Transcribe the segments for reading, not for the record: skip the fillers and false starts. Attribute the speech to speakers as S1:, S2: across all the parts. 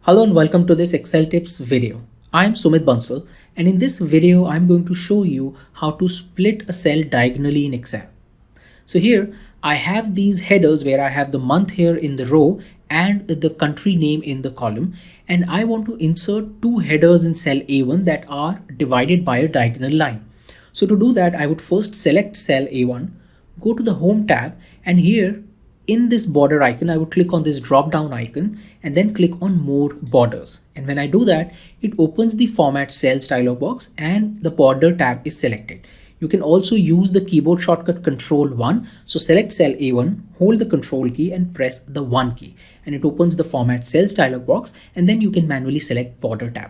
S1: Hello and welcome to this Excel tips video. I'm Sumit Bansal, and in this video I'm going to show you how to split a cell diagonally in Excel. So here I have these headers where I have the month here in the row and the country name in the column, and I want to insert two headers in cell A1 that are divided by a diagonal line. So to do that, I would first select cell A1, go to the Home tab, and here in this border icon, I would click on this drop down icon and then click on more borders. And when I do that, it opens the format cells dialog box and the border tab is selected. You can also use the keyboard shortcut Control 1. So select cell A1, hold the Control key and press the 1 key. And it opens the format cells dialog box, and then you can manually select border tab.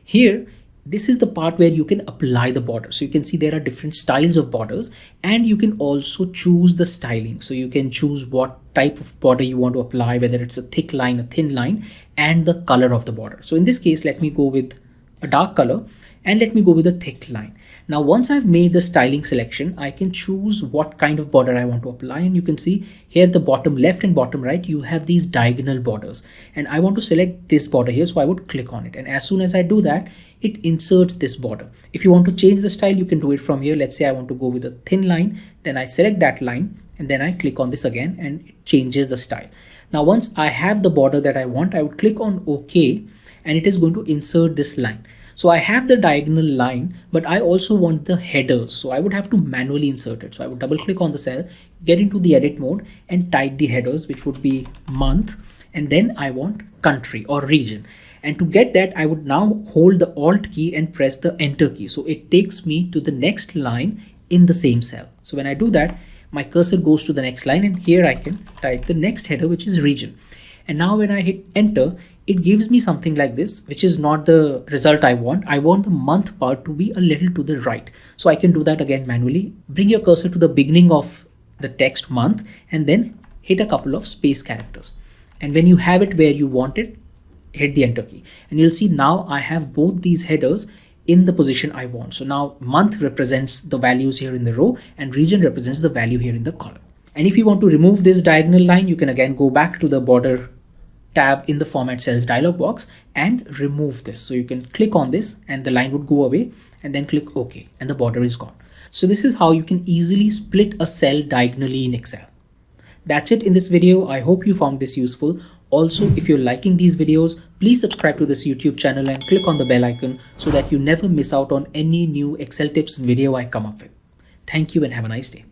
S1: Here, this is the part where you can apply the border. So you can see there are different styles of borders, and you can also choose the styling. So you can choose what type of border you want to apply, whether it's a thick line, a thin line, and the color of the border. So in this case, let me go with a dark color and let me go with a thick line. Now, once I've made the styling selection, I can choose what kind of border I want to apply. And you can see here at the bottom left and bottom right, you have these diagonal borders. And I want to select this border here. So I would click on it. And as soon as I do that, it inserts this border. If you want to change the style, you can do it from here. Let's say I want to go with a thin line. Then I select that line and then I click on this again and it changes the style. Now, once I have the border that I want, I would click on OK and it is going to insert this line. So I have the diagonal line, but I also want the headers. So I would have to manually insert it. So I would double click on the cell, get into the edit mode and type the headers, which would be month. And then I want country or region. And to get that, I would now hold the Alt key and press the Enter key. So it takes me to the next line in the same cell. So when I do that, my cursor goes to the next line, and here I can type the next header, which is region. And now when I hit enter, it gives me something like this, which is not the result I want. I want the month part to be a little to the right. So I can do that again manually. Bring your cursor to the beginning of the text month and then hit a couple of space characters. And when you have it where you want it, hit the enter key. And you'll see now I have both these headers in the position I want. So now month represents the values here in the row and region represents the value here in the column. And if you want to remove this diagonal line, you can again go back to the border tab in the format cells dialog box and remove this. So you can click on this and the line would go away and then click OK and the border is gone. So this is how you can easily split a cell diagonally in Excel. That's it in this video. I hope you found this useful. Also, if you're liking these videos, please subscribe to this YouTube channel and click on the bell icon so that you never miss out on any new Excel tips video I come up with. Thank you and have a nice day.